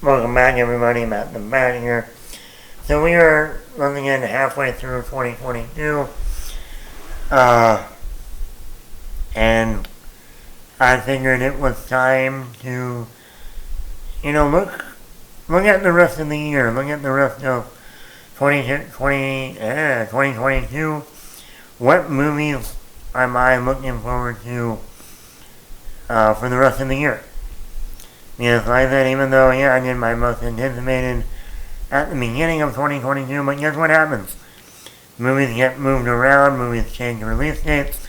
Welcome back, everybody. Matt the Bat here. So we are running in halfway through 2022, and I figured it was time to, look at the rest of the year. Look at the rest of 2022. What movies am I looking forward to for the rest of the year? Because like I said, even though, I did my most anticipated at the beginning of 2022, but guess what happens? Movies get moved around, movies change release dates,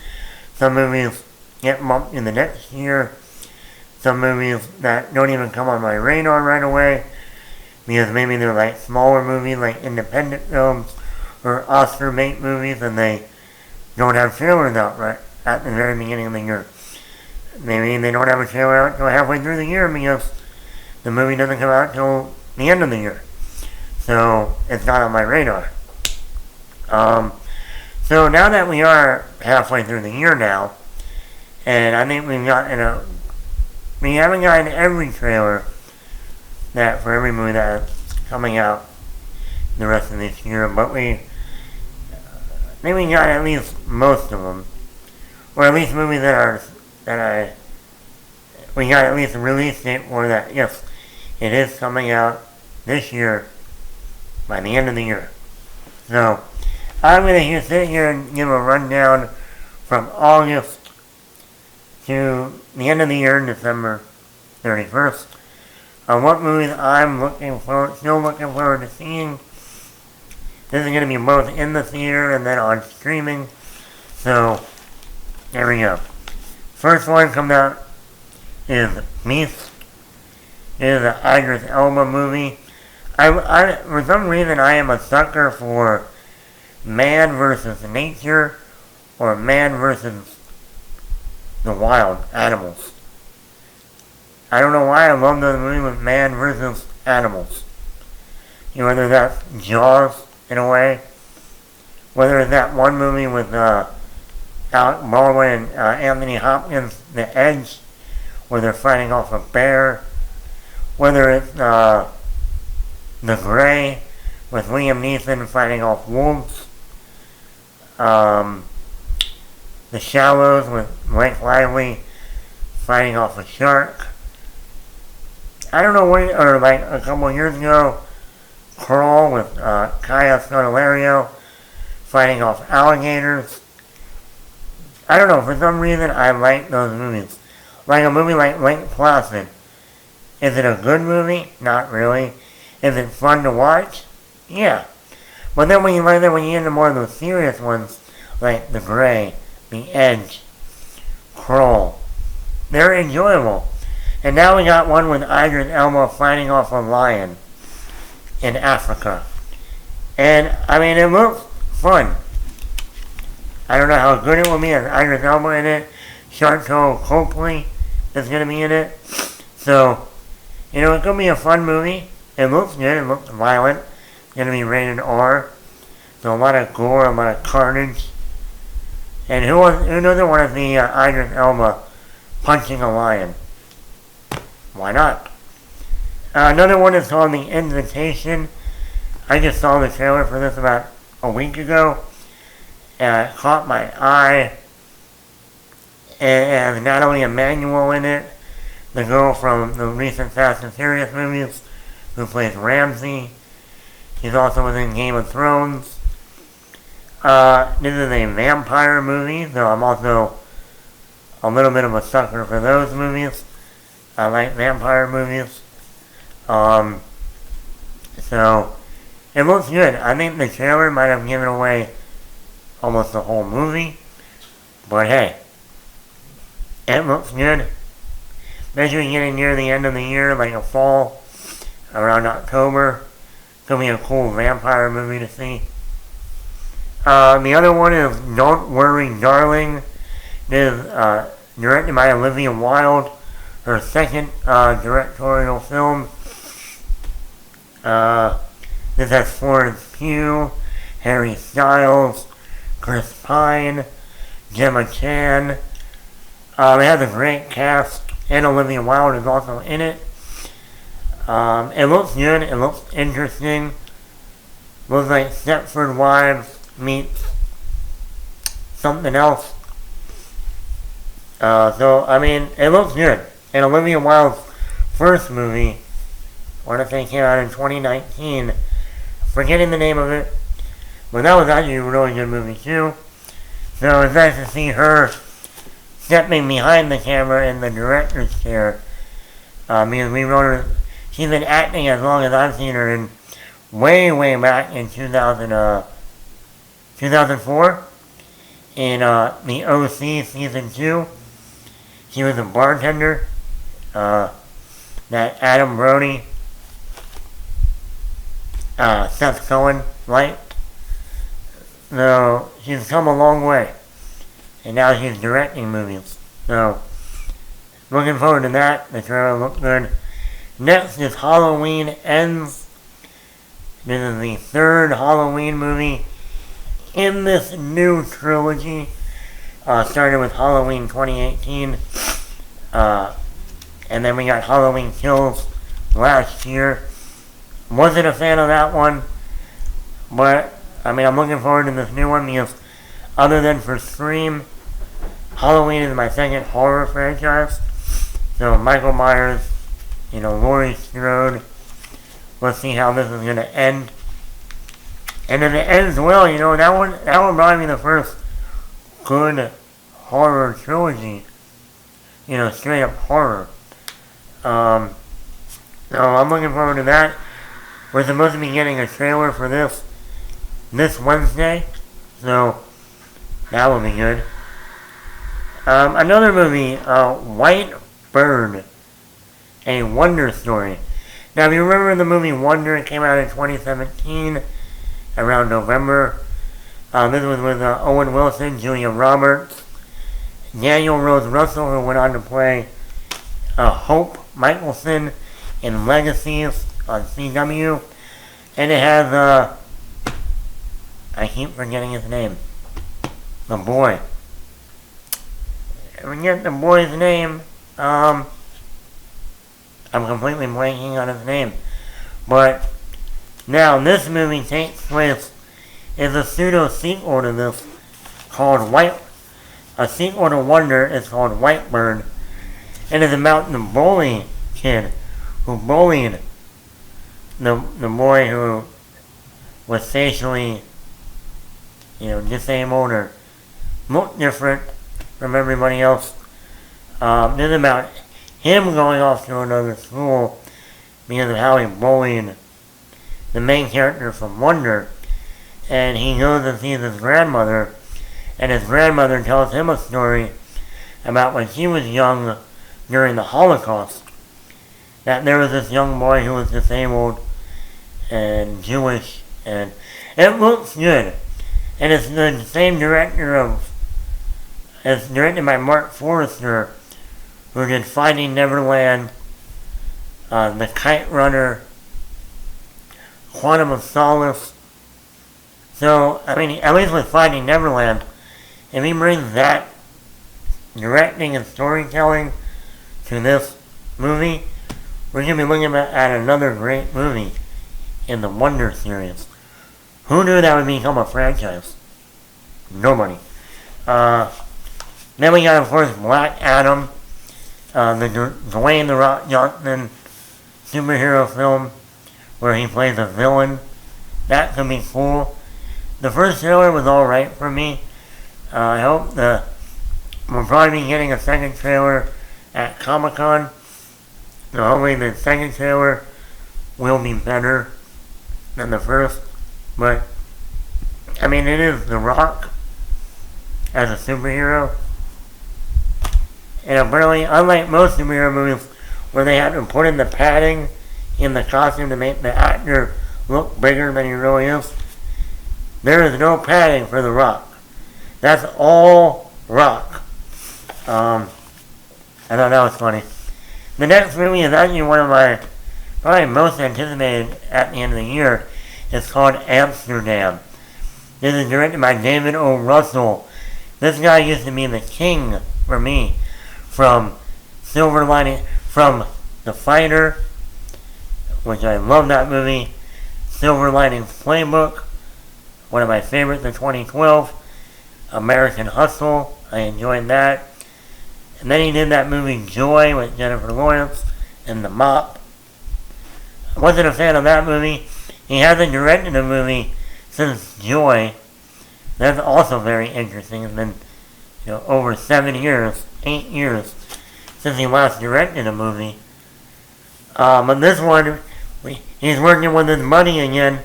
some movies get bumped in the next year, some movies that don't even come on my radar right away, because maybe they're like smaller movies, like independent films, or Oscar bait movies, and they don't have trailers out right at the very beginning of the year. Maybe they don't have a trailer out until halfway through the year because the movie doesn't come out until the end of the year. So it's not on my radar. So now that we are halfway through the year now, and I think we haven't gotten every trailer that for every movie that's coming out the rest of this year, but I think we got at least most of them, or at least movies we got at least a release date for that. Yes, it is coming out this year by the end of the year. So I'm going to sit here and give a rundown from August to the end of the year, December 31st, on what movies I'm still looking forward to seeing. This is going to be both in the theater and then on streaming. So there we go. First one comes out is Beast. It is an Idris Elba movie. For some reason, I am a sucker for man versus nature, or man versus the wild animals. I don't know why I love those movies with man versus animals. Whether that's Jaws, in a way, whether it's that one movie with Alec Baldwin and Anthony Hopkins, The Edge, where they're fighting off a bear, whether it's The Grey with Liam Neeson fighting off wolves, The Shallows with Blake Lively fighting off a shark. I don't know or like a couple years ago, Crawl with Kaya Scodelario fighting off alligators. I don't know, for some reason I like those movies. Like a movie like Lake Placid. Is it a good movie? Not really. Is it fun to watch? Yeah. But then when you get into more of those serious ones, like The Grey, The Edge, Crawl, they're enjoyable. And now we got one with Idris Elba fighting off a lion in Africa. And, it looks fun. I don't know how good it will be. There's Idris Elba in it. Sharlto Copley is going to be in it. So, it's going to be a fun movie. It looks good. It looks violent. It's going to be rated R. So a lot of gore, a lot of carnage. And who doesn't want to see Idris Elba punching a lion? Why not? Another one is called The Invitation. I just saw the trailer for this about a week ago. It caught my eye. It has Natalie Emmanuel in it, the girl from the recent Fast and Furious movies, who plays Ramsey. She's also within Game of Thrones. This is a vampire movie, so I'm also a little bit of a sucker for those movies. I like vampire movies. So, it looks good. I think the trailer might have given away almost the whole movie. But hey, it looks good. Especially getting near the end of the year, like a fall, around October. It's going to be a cool vampire movie to see. The other one is Don't Worry, Darling. This is directed by Olivia Wilde, her second directorial film. This has Florence Pugh, Harry Styles, Chris Pine, Gemma Chan. It has a great cast, and Olivia Wilde is also in it. It looks good. It looks interesting. Looks like Stepford Wives meets something else. It looks good. And Olivia Wilde's first movie, I want to say came out in 2019. Forgetting the name of it. But that was actually a really good movie too. So it's nice to see her stepping behind the camera in the director's chair. Because we wrote her, she's been acting as long as I've seen her in way back in 2004 in the OC season 2. She was a bartender that Adam Brody, Seth Cohen liked. So she's come a long way. And now she's directing movies. So, looking forward to that. The trailer looked good. Next is Halloween Ends. This is the third Halloween movie in this new trilogy. Started with Halloween 2018. And then we got Halloween Kills last year. Wasn't a fan of that one. But, I'm looking forward to this new one because other than for Scream, Halloween is my second horror franchise. So Michael Myers, Laurie Strode. Let's see how this is going to end. And if it ends well, that one probably be the first good horror trilogy. Straight up horror. So I'm looking forward to that. We're supposed to be getting a trailer for this Wednesday. So that will be good. Another movie, White Bird, A Wonder Story. Now, if you remember the movie Wonder, it came out in 2017, around November. This was with Owen Wilson, Julia Roberts, Daniel Rose Russell, who went on to play Hope Michelson in Legacies on CW. And it has, I keep forgetting his name. The boy. I forget the boy's name. I'm completely blanking on his name. But now this movie takes place is a pseudo sequel to this called a sequel to Wonder is called White Bird. And it's about the bully kid who bullied the boy who was facially, disabled or looked different from everybody else. This is about him going off to another school because of how he bullied the main character from Wonder. And he goes and sees his grandmother, and his grandmother tells him a story about when she was young during the Holocaust. That there was this young boy who was disabled and Jewish, and it looks good. And it's the same director it's directed by Mark Forrester, who did Finding Neverland, The Kite Runner, Quantum of Solace. So, at least with Finding Neverland, if he brings that directing and storytelling to this movie, we're going to be looking at another great movie in the Wonder series. Who knew that would become a franchise? Nobody. Then we got, of course, Black Adam, the Dwayne "The Rock" Johnson superhero film where he plays a villain. That could be cool. The first trailer was alright for me. I hope we'll probably be getting a second trailer at Comic-Con. So hopefully the second trailer will be better than the first. But, it is The Rock as a superhero. And apparently, unlike most superhero movies where they have to put in the padding in the costume to make the actor look bigger than he really is, there is no padding for The Rock. That's all rock. I thought that was funny. The next movie is actually one of my probably most anticipated at the end of the year. It's called Amsterdam. This is directed by David O. Russell. This guy used to be the king for me from Silver Lining, from The Fighter, which I love that movie. Silver Linings Playbook, one of my favorites in 2012. American Hustle, I enjoyed that. And then he did that movie Joy with Jennifer Lawrence and The Mop. I wasn't a fan of that movie. He hasn't directed a movie since Joy. That's also very interesting. It's been, over 7 years, 8 years since he last directed a movie. But this one, he's working with his buddy again,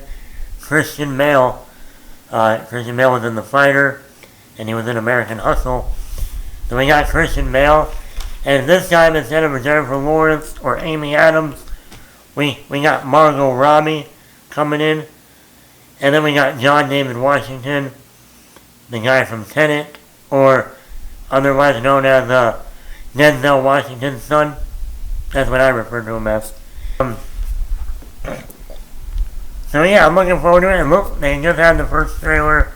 Christian Bale. Christian Bale was in The Fighter, and he was in American Hustle. So we got Christian Bale, and this time instead of Jennifer Lawrence or Amy Adams, we got Margot Robbie coming in, and then we got John David Washington, the guy from Tenet, or otherwise known as Denzel Washington's son. That's what I refer to him as. So yeah, I'm looking forward to it. And look, they just had the first trailer,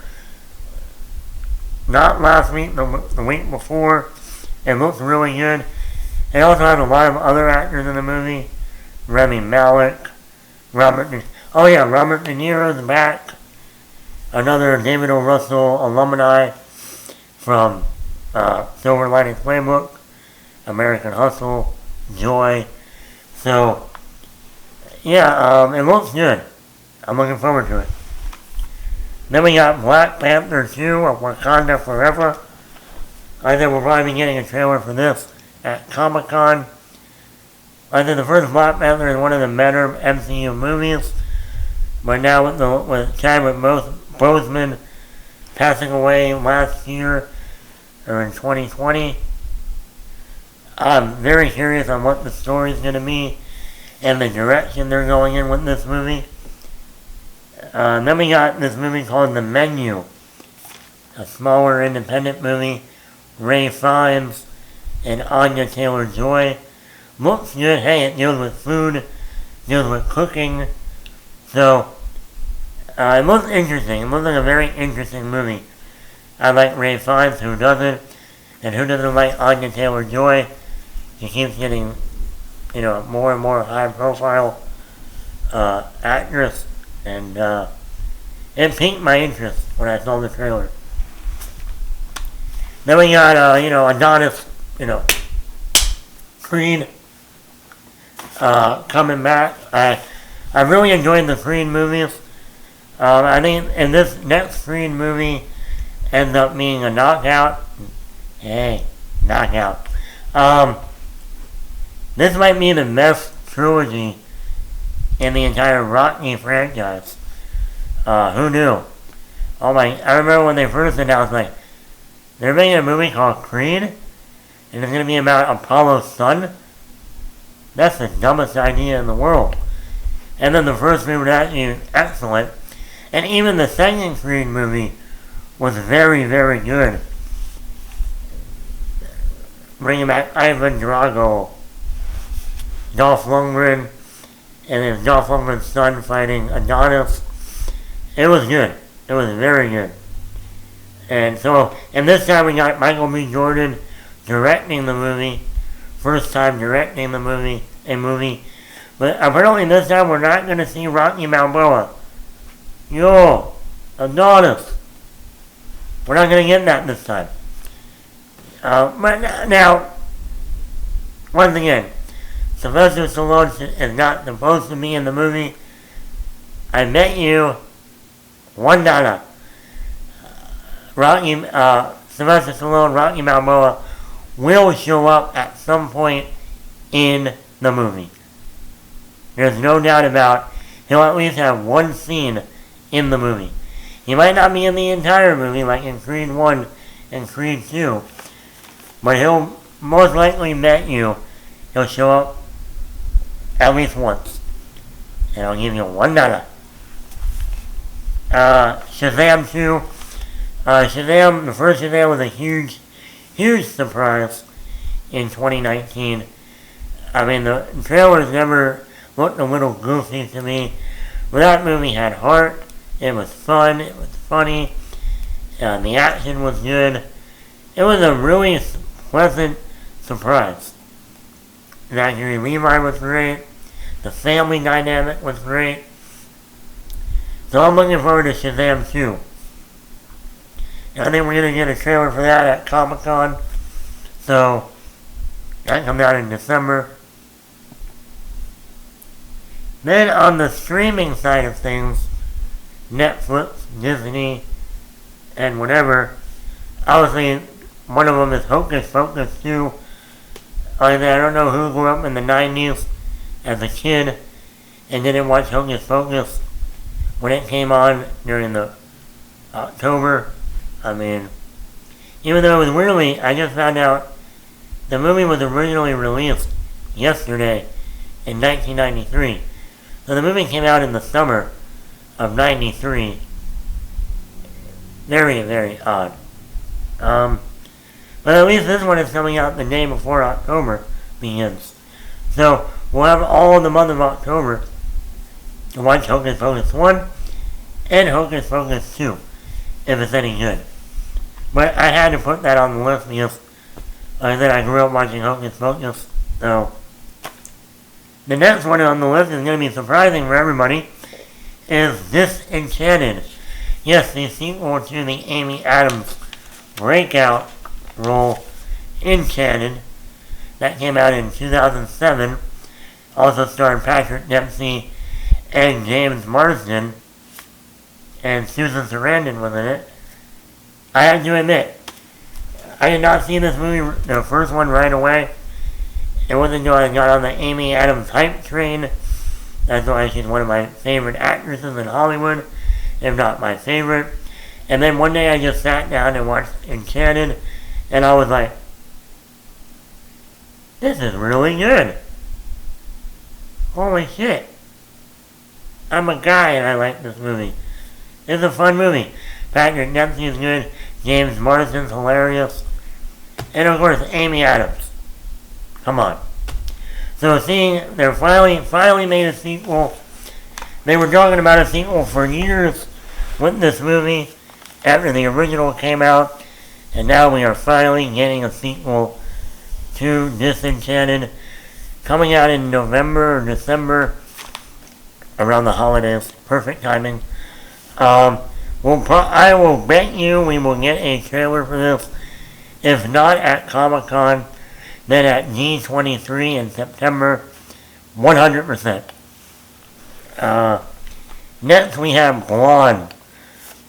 not last week, the week before. It looks really good. They also have a lot of other actors in the movie. Rami Malek, Robert De Niro's back. Another David O. Russell alumni from Silver Linings Playbook, American Hustle, Joy. So, yeah, it looks good. I'm looking forward to it. Then we got Black Panther 2 of Wakanda Forever. I think we'll probably be getting a trailer for this at Comic-Con. I think the first Black Panther is one of the better MCU movies. But now with Chadwick Boseman passing away last year, or in 2020, I'm very curious on what the story's going to be and the direction they're going in with this movie. Then we got this movie called The Menu, a smaller independent movie. Ray Fiennes and Anya Taylor-Joy. Looks good. Hey, it deals with food, deals with cooking. So, it looks interesting. It looks like a very interesting movie. I like Ray Fiennes, who doesn't? And who doesn't like Anya Taylor-Joy? She keeps getting, more and more high-profile actress. And it piqued my interest when I saw the trailer. Then we got, Adonis, Creed coming back. I really enjoyed the Creed movies. I think in this next Creed movie ends up being a knockout. Hey, knockout. This might be the best trilogy in the entire Rocky franchise. Who knew? I remember when they first announced, they're making a movie called Creed, and it's going to be about Apollo's son. That's the dumbest idea in the world. And then the first movie was actually excellent, and even the second Creed movie was very, very good. Bringing back Ivan Drago, Dolph Lundgren, and then Dolph Lundgren's son fighting Adonis. It was good. It was very good. And this time we got Michael B. Jordan directing the movie. First time directing a movie. But apparently this time we're not going to see Rocky Balboa. Adonis. We're not going to get that this time. But now, once again, Sylvester Stallone is not supposed to be in the movie. I bet you $1. Sylvester Stallone, Rocky Balboa will show up at some point in the movie. There's no doubt about he'll at least have one scene in the movie. He might not be in the entire movie like in Creed 1 and Creed 2, but he'll most likely bet you he'll show up at least once. And I'll give you $1. Shazam 2. The first Shazam was a huge surprise in 2019. I mean, the trailers never looked a little goofy to me. But that movie had heart. It was fun. It was funny. The action was good. It was a really pleasant surprise. Zachary Levi was great. The family dynamic was great. So I'm looking forward to Shazam 2. I think we're going to get a trailer for that at Comic-Con. So, that comes out in December. Then on the streaming side of things, Netflix, Disney, and whatever, obviously one of them is Hocus Pocus 2. I don't know who grew up in the 90s as a kid and didn't watch Hocus Pocus when it came on during the October. I mean, even though it was weirdly, I just found out the movie was originally released yesterday in 1993. So the movie came out in the summer of 93. Very, very odd. But at least this one is coming out the day before October begins. So we'll have all the month of October to watch Hocus Pocus 1 and Hocus Pocus 2, if it's any good. But I had to put that on the list because, like I said, I grew up watching Hocus Pocus. So the next one on the list is going to be surprising for everybody, is Enchanted. Yes, the sequel to the Amy Adams breakout role, Enchanted, that came out in 2007. Also starred Patrick Dempsey and James Marsden, and Susan Sarandon was in it. I have to admit, I did not see this movie, the first one, right away. It wasn't until I got on the Amy Adams hype train. That's why she's one of my favorite actresses in Hollywood, if not my favorite. And then one day I just sat down and watched Enchanted, and I was like, this is really good. Holy shit. I'm a guy and I like this movie. It's a fun movie. Patrick Dempsey is good. James Marsden's hilarious. And of course, Amy Adams. Come on. So seeing they finally made a sequel. They were talking about a sequel for years with this movie after the original came out. And now we are finally getting a sequel to Disenchanted, coming out in November or December, around the holidays. Perfect timing. I will bet you we will get a trailer for this. If not at Comic-Con, then at D23 in September, 100%. Next we have Blonde.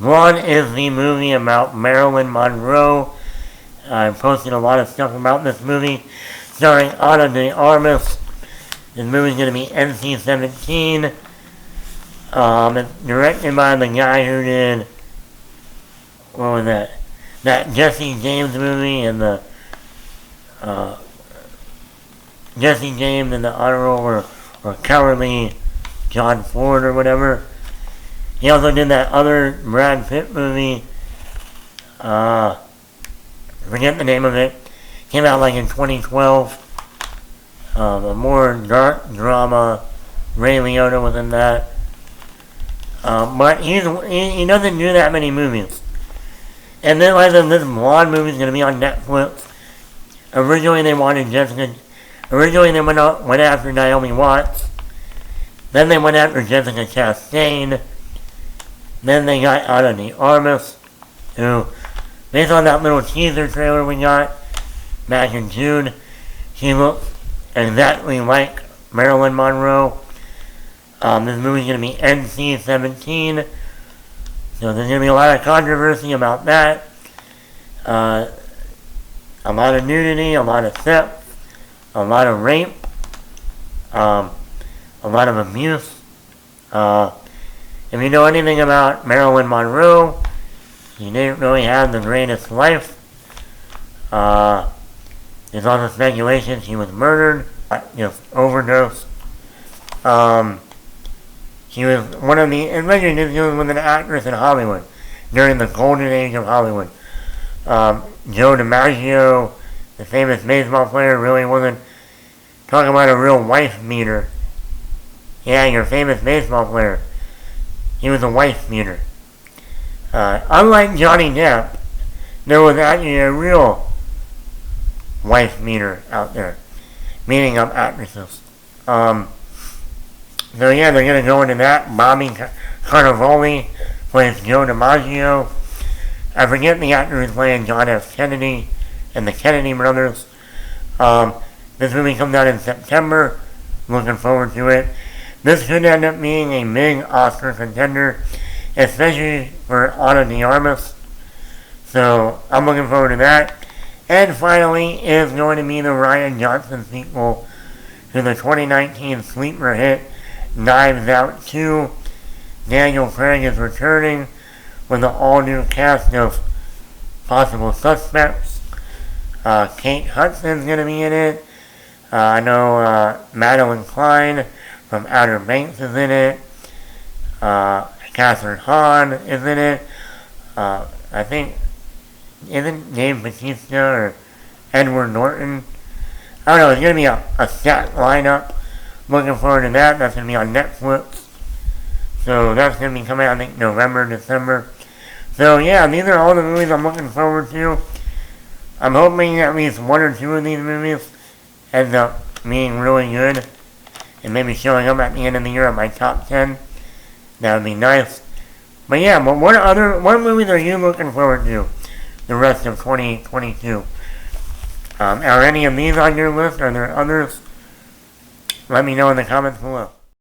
Blonde is the movie about Marilyn Monroe. I posted a lot of stuff about this movie, starring Ana de Armas. This movie is going to be NC-17. It's directed by the guy who did, what was that? That Jesse James movie and the, Jesse James and the Honorable or Cowardly John Ford or whatever. He also did that other Brad Pitt movie, I forget the name of it. Came out like in 2012. A more dark drama. Ray Liotta was in that. But he doesn't do that many movies. And then like this Blonde movie is going to be on Netflix. Originally they went after Naomi Watts. Then they went after Jessica Chastain. Then they got Ana de Armas, who, based on that little teaser trailer we got back in June, she looks exactly like Marilyn Monroe. This movie's going to be NC-17, so there's going to be a lot of controversy about that. A lot of nudity, a lot of sex, a lot of rape, a lot of abuse. If you know anything about Marilyn Monroe, she didn't really have the greatest life. There's also speculation she was murdered, just overdosed. She was one of the, imagine she was an actress in Hollywood during the golden age of Hollywood. Joe DiMaggio, the famous baseball player, really wasn't talking about a real wife beater. Yeah, your famous baseball player. He was a wife beater. Unlike Johnny Depp, there was actually a real wife beater out there, meaning of actresses. So yeah, they're going to go into that. Bobby Cannavale plays Joe DiMaggio. I forget the actor who's playing John F. Kennedy and the Kennedy brothers. This movie comes out in September. Looking forward to it. This could end up being a big Oscar contender, especially for Ana de Armas. So I'm looking forward to that. And finally is going to be the Rian Johnson sequel to the 2019 sleeper hit Knives Out 2. Daniel Craig is returning with an all-new cast of possible suspects. Kate Hudson's going to be in it. I know Madeline Klein from Outer Banks is in it. Catherine Hahn is in it. I think, isn't Dave Bautista or Edward Norton? I don't know, it's going to be a stacked lineup. Looking forward to that. That's going to be on Netflix. So that's going to be coming out, I think, November, December. So yeah, these are all the movies I'm looking forward to. I'm hoping at least one or two of these movies ends up being really good and maybe showing up at the end of the year at my top 10. That would be nice. But yeah, but what movies are you looking forward to the rest of 2022? Are any of these on your list? Are there others? Let me know in the comments below.